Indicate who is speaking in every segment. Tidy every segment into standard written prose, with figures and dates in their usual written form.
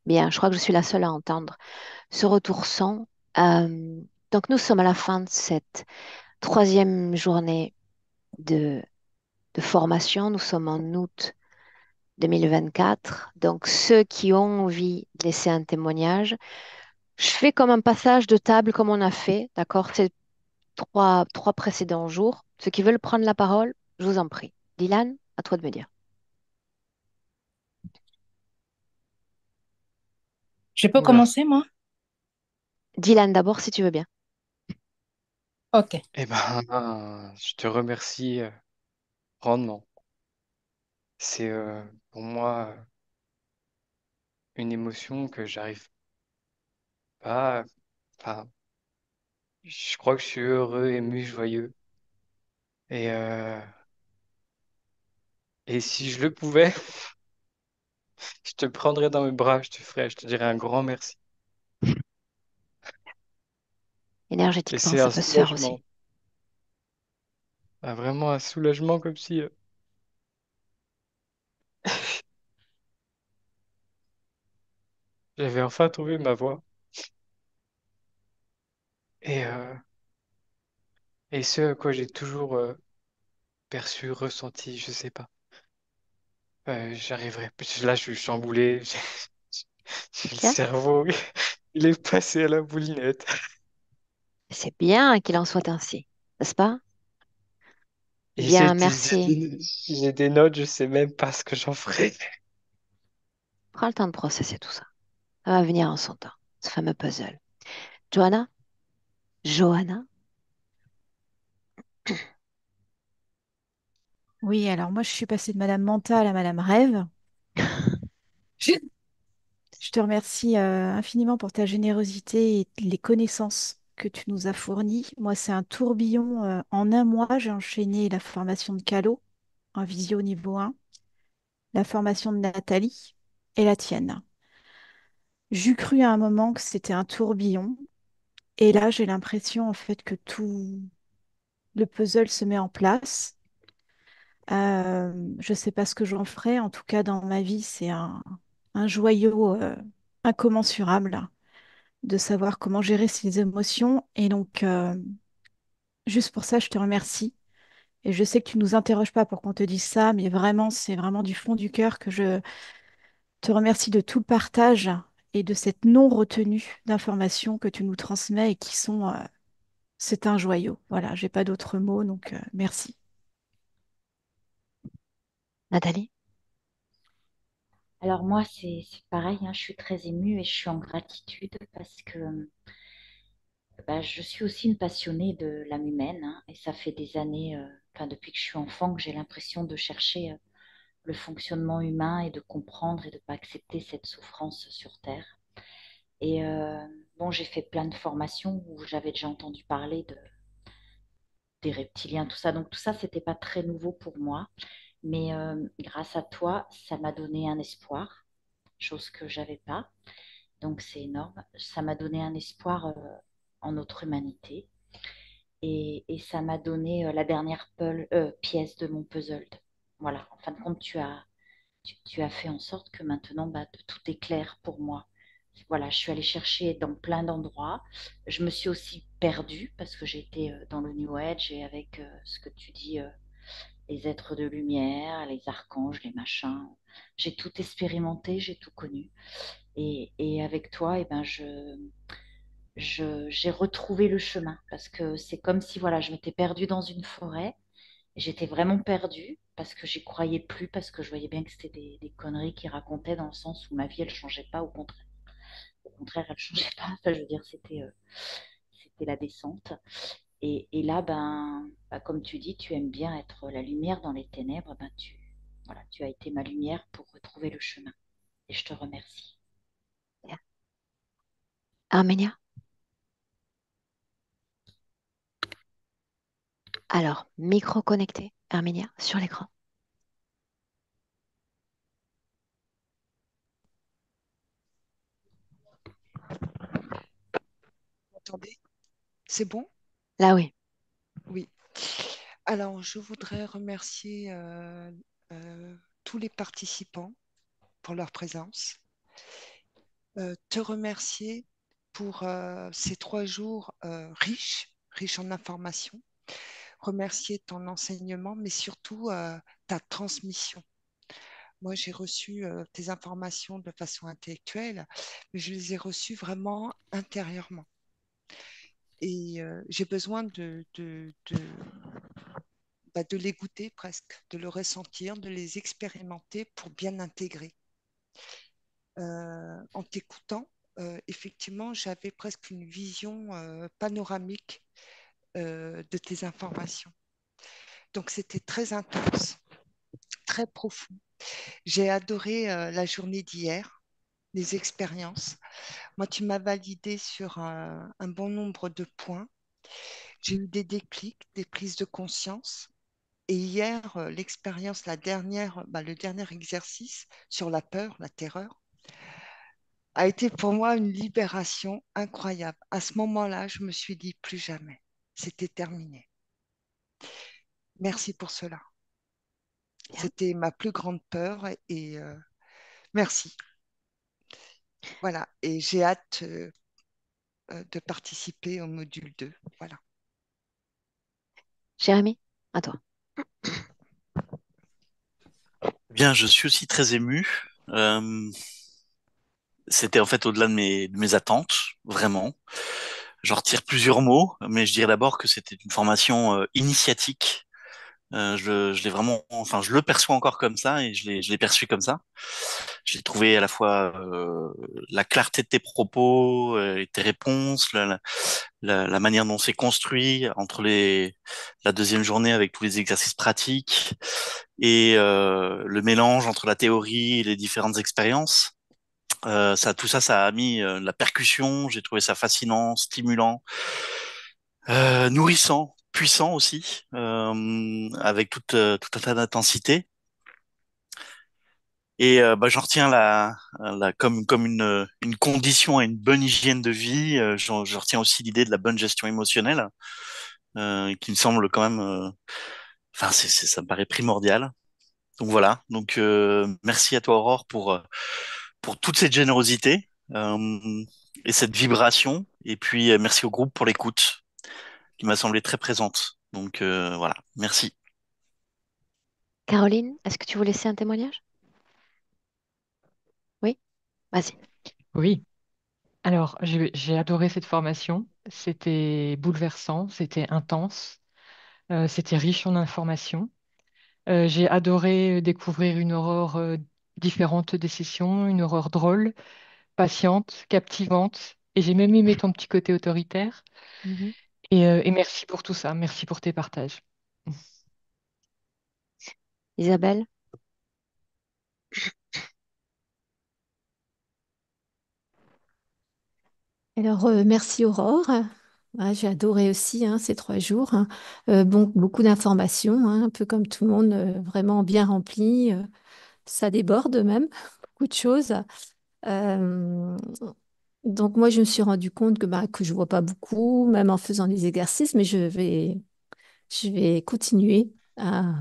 Speaker 1: Bien, je crois que je suis la seule à entendre ce retour son. Euh, donc, nous sommes à la fin de cette troisième journée de, de formation. Nous sommes en août 2024. Donc, ceux qui ont envie de laisser un témoignage, je fais comme un passage de table comme on a fait, d'accord? Ces trois précédents jours. Ceux qui veulent prendre la parole, je vous en prie. Dylan, à toi de me dire.
Speaker 2: Je peux
Speaker 3: Oula.
Speaker 2: commencer, moi?
Speaker 1: Dylan d'abord, si tu veux bien.
Speaker 2: Ok.
Speaker 3: Eh ben, je te remercie grandement. C'est pour moi une émotion que j'arrive pas. Enfin, je crois que je suis heureux, ému, joyeux. Et, euh, et si je le pouvais, je te prendrais dans mes bras, je te dirais un grand merci. Et
Speaker 1: Énergétiquement,
Speaker 3: c'est
Speaker 1: ça
Speaker 3: un
Speaker 1: peut se faire
Speaker 3: soulagement,
Speaker 1: aussi.
Speaker 3: vraiment un soulagement comme si j'avais enfin trouvé ma voie. Et, euh, et ce à quoi j'ai toujours perçu, ressenti, je sais pas. J'arriverai. Là, je suis chamboulé. J'ai le
Speaker 1: Bien.
Speaker 3: cerveau. Il est passé à la moulinette.
Speaker 1: C'est bien qu'il en soit ainsi, n'est-ce pas?
Speaker 3: Et
Speaker 1: Bien, merci.
Speaker 3: j'ai des notes, je sais même pas ce que j'en ferai.
Speaker 1: Prends le temps de processer tout ça. Ça va venir en son temps, ce fameux puzzle. Johanna? Johanna?
Speaker 4: Oui, alors moi, je suis passée de Madame Mental à Madame Rêve. Je je te remercie infiniment pour ta générosité et les connaissances que tu nous as fournies. Moi, c'est un tourbillon. En un mois, j'ai enchaîné la formation de Calo en visio niveau 1, la formation de Nathalie et la tienne. J'eus cru à un moment que c'était un tourbillon. Et là, j'ai l'impression en fait que tout le puzzle se met en place. Je ne sais pas ce que j'en ferai. En tout cas, dans ma vie, c'est un joyau incommensurable de savoir comment gérer ses émotions. Et donc, juste pour ça, je te remercie. Et je sais que tu nous interroges pas pour qu'on te dise ça, mais vraiment, c'est vraiment du fond du cœur que je te remercie de tout le partage et de cette non-retenue d'informations que tu nous transmets et qui sont, c'est un joyau. Voilà, j'ai pas d'autres mots, donc merci.
Speaker 1: Nathalie?
Speaker 5: Alors moi, c'est pareil, hein, je suis très émue et je suis en gratitude parce que bah, je suis aussi une passionnée de l'âme humaine, hein, et ça fait des années, enfin depuis que je suis enfant, que j'ai l'impression de chercher le fonctionnement humain et de comprendre et de ne pas accepter cette souffrance sur Terre. Et bon, j'ai fait plein de formations où j'avais déjà entendu parler des reptiliens, tout ça. Donc tout ça, c'était pas très nouveau pour moi. Mais grâce à toi, ça m'a donné un espoir, chose que j'avais pas. Donc c'est énorme. Ça m'a donné un espoir en notre humanité. Et ça m'a donné la dernière pièce de mon puzzle. Voilà, en fin de compte, tu as fait en sorte que maintenant, bah, tout est clair pour moi. Voilà, je suis allée chercher dans plein d'endroits. Je me suis aussi perdue parce que j'étais dans le New Age et avec ce que tu dis, les êtres de lumière, les archanges, les machins. J'ai tout expérimenté, j'ai tout connu. Et avec toi, eh ben, j'ai retrouvé le chemin parce que c'est comme si voilà, je m'étais perdue dans une forêt. Et j'étais vraiment perdue parce que j'y croyais plus, parce que je voyais bien que c'était des conneries qu'ils racontaient dans le sens où ma vie, elle changeait pas, au contraire. Au contraire, elle changeait pas. Enfin, je veux dire, c'était la descente. Et là, ben, comme tu dis, tu aimes bien être la lumière dans les ténèbres. Ben, voilà, tu as été ma lumière pour retrouver le chemin. Et je te remercie.
Speaker 1: Bien. Arménia? Alors, micro connecté, Arménia, sur l'écran.
Speaker 6: Attendez, c'est bon?
Speaker 1: Là, oui.
Speaker 6: Oui. Alors, je voudrais remercier tous les participants pour leur présence te remercier pour ces 3 jours riches en informations, remercier ton enseignement, mais surtout ta transmission. Moi, j'ai reçu tes informations de façon intellectuelle, mais je les ai reçues vraiment intérieurement. Et j'ai besoin de les goûter presque, de le ressentir, de les expérimenter pour bien intégrer. En t'écoutant, effectivement, j'avais presque une vision panoramique de tes informations. Donc, c'était très intense, très profond. J'ai adoré la journée d'hier, les expériences. Moi, tu m'as validé sur un bon nombre de points. J'ai eu des déclics, des prises de conscience. Et hier, l'expérience, le dernier exercice sur la peur, la terreur, a été pour moi une libération incroyable. À ce moment-là, je me suis dit plus jamais. C'était terminé. Merci pour cela.
Speaker 1: Bien.
Speaker 6: C'était ma plus grande peur et merci. Voilà. Et j'ai hâte de participer au module 2. Voilà.
Speaker 1: Jérémy, à toi.
Speaker 7: Bien, je suis aussi très ému. Euh, C'était en fait au-delà de mes attentes, vraiment. J'en retire plusieurs mots, mais je dirais d'abord que c'était une formation initiatique. Je l'ai vraiment, enfin, je le perçois encore comme ça et je l'ai perçu comme ça. J'ai trouvé à la fois la clarté de tes propos et tes réponses, la manière dont c'est construit entre la deuxième journée avec tous les exercices pratiques et le mélange entre la théorie et les différentes expériences. Tout ça, ça a mis de la percussion. J'ai trouvé ça fascinant, stimulant, nourrissant, puissant aussi, avec tout un tas d'intensité. Et bah, j'en retiens comme une condition à une bonne hygiène de vie. Je retiens aussi l'idée de la bonne gestion émotionnelle, qui me semble quand même, enfin, ça me paraît primordial. Donc voilà. Donc merci à toi Aurore pour toute cette générosité et cette vibration. Et puis merci au groupe pour l'écoute, qui m'a semblé très présente. Donc voilà, merci.
Speaker 1: Caroline, est-ce que tu veux laisser un témoignage? Oui, vas-y.
Speaker 2: Oui. Alors, j'ai adoré cette formation. C'était bouleversant, c'était intense, c'était riche en informations. J'ai adoré découvrir une Aurore différente des sessions, une Aurore drôle, patiente, captivante. Et j'ai même aimé ton petit côté autoritaire.
Speaker 1: Mhm.
Speaker 2: Et merci pour tout ça. Merci pour tes partages.
Speaker 1: Isabelle?
Speaker 8: Alors, merci Aurore. Ouais, j'ai adoré aussi hein, ces 3 jours, hein. Bon, beaucoup d'informations, hein, un peu comme tout le monde, vraiment bien rempli. Ça déborde même, beaucoup de choses. Euh, donc moi, je me suis rendu compte que je vois pas beaucoup, même en faisant des exercices, mais je vais continuer à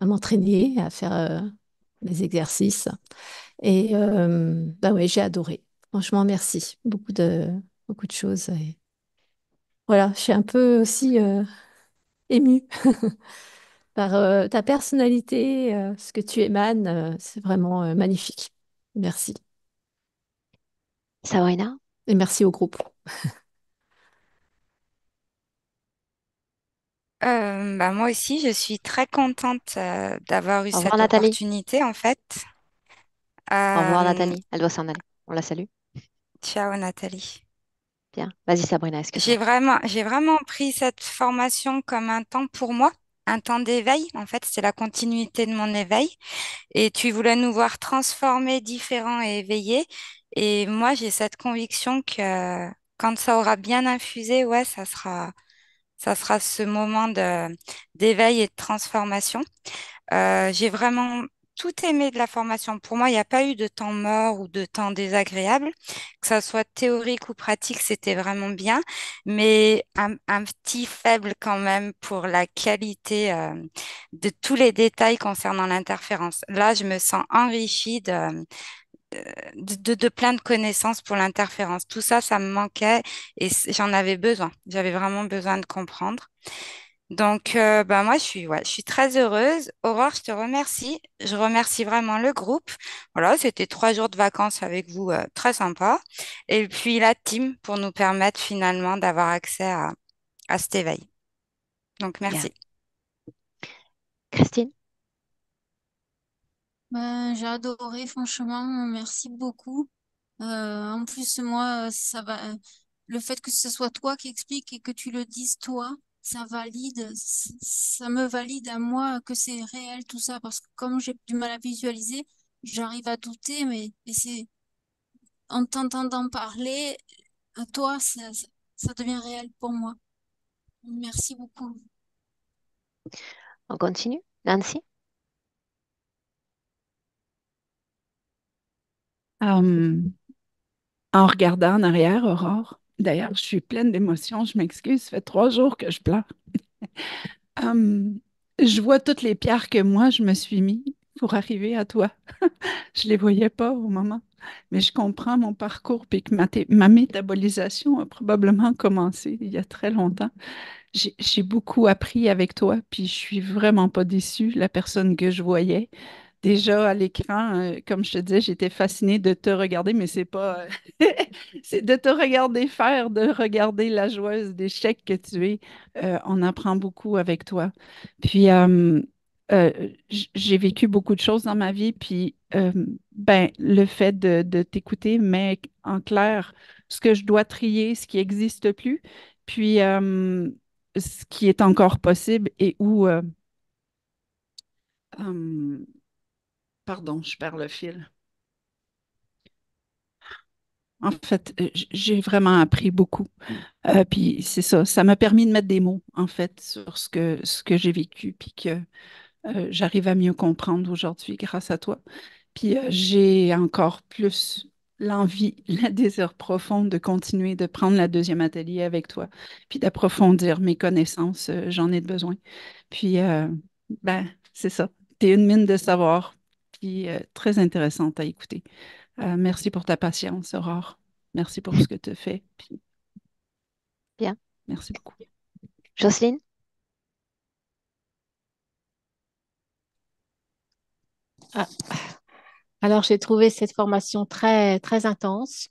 Speaker 8: m'entraîner, à faire des exercices. Et bah ouais, j'ai adoré. Franchement, merci. Beaucoup de choses. Et voilà, je suis un peu aussi émue par ta personnalité, ce que tu émanes. C'est vraiment magnifique. Merci.
Speaker 1: Sabrina?
Speaker 8: Et merci au groupe.
Speaker 9: Bah, moi aussi, je suis très contente d'avoir eu
Speaker 1: Au revoir
Speaker 9: cette
Speaker 1: Nathalie.
Speaker 9: opportunité, en fait.
Speaker 1: Au revoir
Speaker 9: Euh,
Speaker 1: Nathalie. Elle doit s'en aller. On la salue.
Speaker 9: Ciao, Nathalie.
Speaker 1: Bien. Vas-y Sabrina, excuse-moi.
Speaker 9: J'ai vraiment pris cette formation comme un temps pour moi, un temps d'éveil. En fait, c'est la continuité de mon éveil. Et tu voulais nous voir transformés, différents et éveillés. Et moi, j'ai cette conviction que quand ça aura bien infusé, ouais, ça sera ce moment d'éveil et de transformation. J'ai vraiment tout aimé de la formation. Pour moi, il n'y a pas eu de temps mort ou de temps désagréable. Que ça soit théorique ou pratique, c'était vraiment bien. Mais un petit faible quand même pour la qualité de tous les détails concernant l'interférence. Là, je me sens enrichie de plein de connaissances pour l'interférence. Tout ça, ça me manquait et j'en avais besoin. J'avais vraiment besoin de comprendre. Donc, bah, moi, ouais, je suis très heureuse. Aurore, je te remercie. Je remercie vraiment le groupe. Voilà, c'était 3 jours de vacances avec vous, très sympa. Et puis la team pour nous permettre finalement d'avoir accès à cet éveil. Donc,
Speaker 1: Bien.
Speaker 9: merci.
Speaker 1: Christine?
Speaker 10: Ben, j'ai adoré, franchement, merci beaucoup. En plus, moi, le fait que ce soit toi qui explique et que tu le dises toi, ça me valide à moi que c'est réel tout ça, parce que comme j'ai du mal à visualiser, j'arrive à douter, et c'est en t'entendant parler, à toi, ça devient réel pour moi. Merci beaucoup.
Speaker 1: On continue? Nancy?
Speaker 11: Hum, En regardant en arrière, Aurore, d'ailleurs, je suis pleine d'émotions, je m'excuse, ça fait 3 jours que je pleure. Hum, je vois toutes les pierres que moi, je me suis mis pour arriver à toi. Je les voyais pas au moment, mais je comprends mon parcours puis que ma métabolisation a probablement commencé il y a très longtemps. J'ai beaucoup appris avec toi, puis je suis vraiment pas déçue, la personne que je voyais. Déjà à l'écran, comme je te disais, j'étais fascinée de te regarder, mais c'est pas, c'est de te regarder faire, de regarder la joueuse d'échecs que tu es. On apprend beaucoup avec toi. Puis, j'ai vécu beaucoup de choses dans ma vie, puis ben, le fait de t'écouter met en clair ce que je dois trier, ce qui n'existe plus, puis ce qui est encore possible et où, euh, pardon, je perds le fil. En fait, j'ai vraiment appris beaucoup. Puis c'est ça, ça m'a permis de mettre des mots, en fait, sur ce que j'ai vécu, puis que j'arrive à mieux comprendre aujourd'hui grâce à toi. Puis j'ai encore plus l'envie, le désir profond de continuer de prendre la deuxième atelier avec toi, puis d'approfondir mes connaissances. J'en ai besoin. Puis, ben, c'est ça. Tu es une mine de savoir, puis très intéressante à écouter. Merci pour ta patience, Aurore. Merci pour ce que tu fais. Puis,
Speaker 1: Bien.
Speaker 11: merci beaucoup.
Speaker 1: Jocelyne?
Speaker 8: Ah, alors, j'ai trouvé cette formation très, très intense,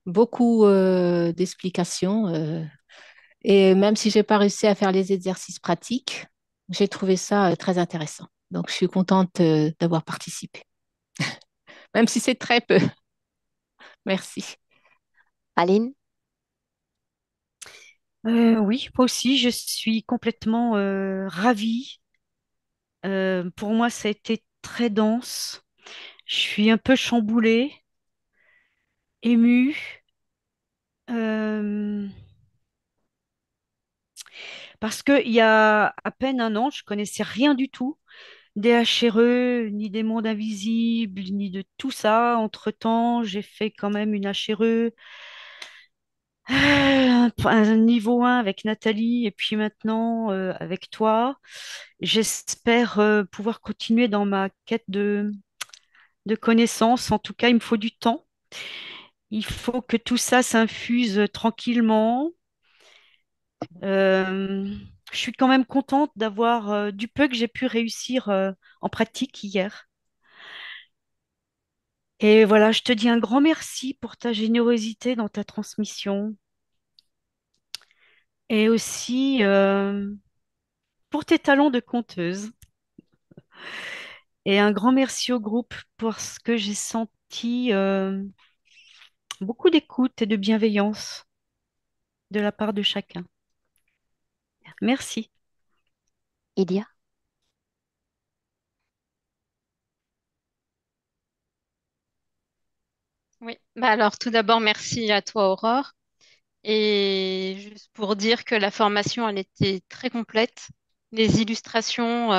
Speaker 8: beaucoup d'explications. Et même si j'ai pas réussi à faire les exercices pratiques, j'ai trouvé ça très intéressant. Donc, je suis contente d'avoir participé, même si c'est très peu. Merci.
Speaker 1: Aline?
Speaker 12: Oui, moi aussi, je suis complètement ravie. Pour moi, ça a été très dense. Je suis un peu chamboulée, émue, euh, parce qu'il y a à peine un an, je connaissais rien du tout des HRE, ni des mondes invisibles, ni de tout ça. Entre-temps, j'ai fait quand même une HRE, un niveau 1 avec Nathalie, et puis maintenant avec toi. J'espère pouvoir continuer dans ma quête de connaissances. En tout cas, il me faut du temps. Il faut que tout ça s'infuse tranquillement. Euh, je suis quand même contente d'avoir du peu que j'ai pu réussir en pratique hier. Et voilà, je te dis un grand merci pour ta générosité dans ta transmission et aussi pour tes talents de conteuse. Et un grand merci au groupe parce que j'ai senti beaucoup d'écoute et de bienveillance de la part de chacun. Merci.
Speaker 1: Idia?
Speaker 13: Oui, bah alors tout d'abord, merci à toi, Aurore. Et juste pour dire que la formation, elle était très complète. Les illustrations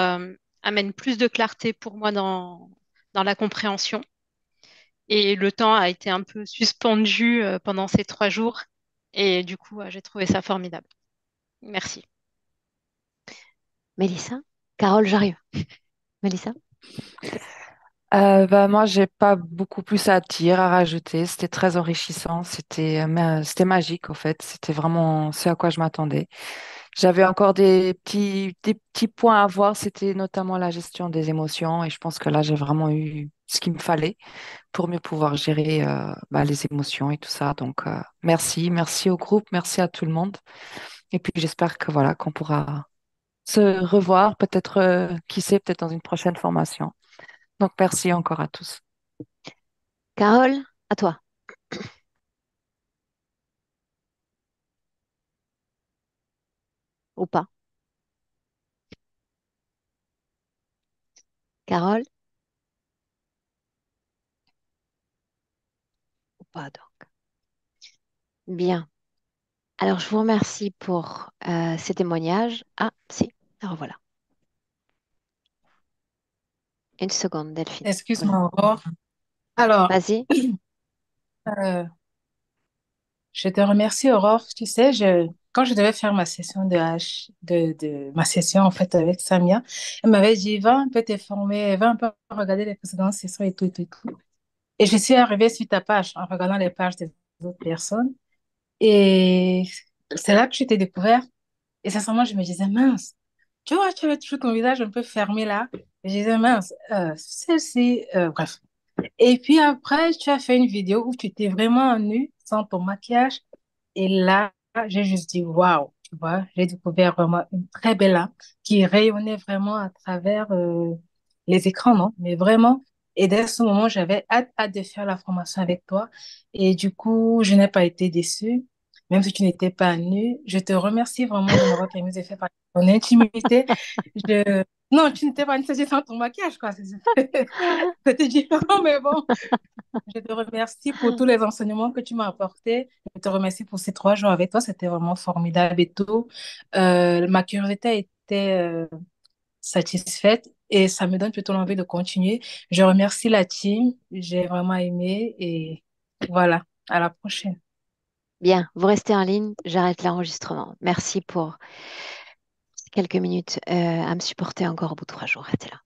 Speaker 13: amènent plus de clarté pour moi dans la compréhension. Et le temps a été un peu suspendu pendant ces 3 jours. Et du coup, j'ai trouvé ça formidable. Merci.
Speaker 1: Mélissa? Carole, j'arrive. Mélissa?
Speaker 14: Moi, j'ai pas beaucoup plus à dire, à rajouter. C'était très enrichissant. C'était magique, en fait. C'était vraiment ce à quoi je m'attendais. J'avais encore des petits points à voir. C'était notamment la gestion des émotions. Et je pense que là, j'ai vraiment eu ce qu'il me fallait pour mieux pouvoir gérer les émotions et tout ça. Donc, merci au groupe, merci à tout le monde. Et puis, j'espère que voilà, qu'on pourra se revoir, peut-être, qui sait, peut-être dans une prochaine formation. Donc, merci encore à tous.
Speaker 1: Carole, à toi. Ou pas? Carole? Ou pas donc. Bien. Alors, je vous remercie pour ces témoignages. Ah, si. Alors voilà. Une seconde, Delphine. Voilà.
Speaker 15: Excuse-moi, Aurore. Alors,
Speaker 1: Vas-y.
Speaker 15: euh, je te remercie, Aurore. Tu sais, quand je devais faire ma session ma session en fait avec Samia, elle m'avait dit, va un peu te former, va un peu regarder les précédentes sessions et tout, et tout, et tout. Et je suis arrivée sur ta page en regardant les pages des autres personnes. Et c'est là que je t'ai découvert. Et sincèrement, je me disais, mince, tu vois, tu avais toujours ton visage un peu fermé là. Et je disais, mince, celle-ci, bref. Et puis après, tu as fait une vidéo où tu étais vraiment nue, sans ton maquillage. Et là, j'ai juste dit, waouh, tu vois, j'ai découvert vraiment une très belle âme qui rayonnait vraiment à travers les écrans, non? Mais vraiment, et dès ce moment, j'avais hâte de faire la formation avec toi. Et du coup, je n'ai pas été déçue, même si tu n'étais pas nue. Je te remercie vraiment de m'avoir permis de faire partie de ton intimité. Non, tu n'étais pas nue, c'était sans ton maquillage, quoi. C'était différent, mais bon. Je te remercie pour tous les enseignements que tu m'as apportés. Je te remercie pour ces 3 jours avec toi. C'était vraiment formidable et tout. Ma curiosité était satisfaite et ça me donne plutôt l'envie de continuer. Je remercie la team. J'ai vraiment aimé et voilà. À la prochaine.
Speaker 1: Bien, vous restez en ligne. J'arrête l'enregistrement. Merci pour ces quelques minutes à me supporter encore au bout de 3 jours. Restez là.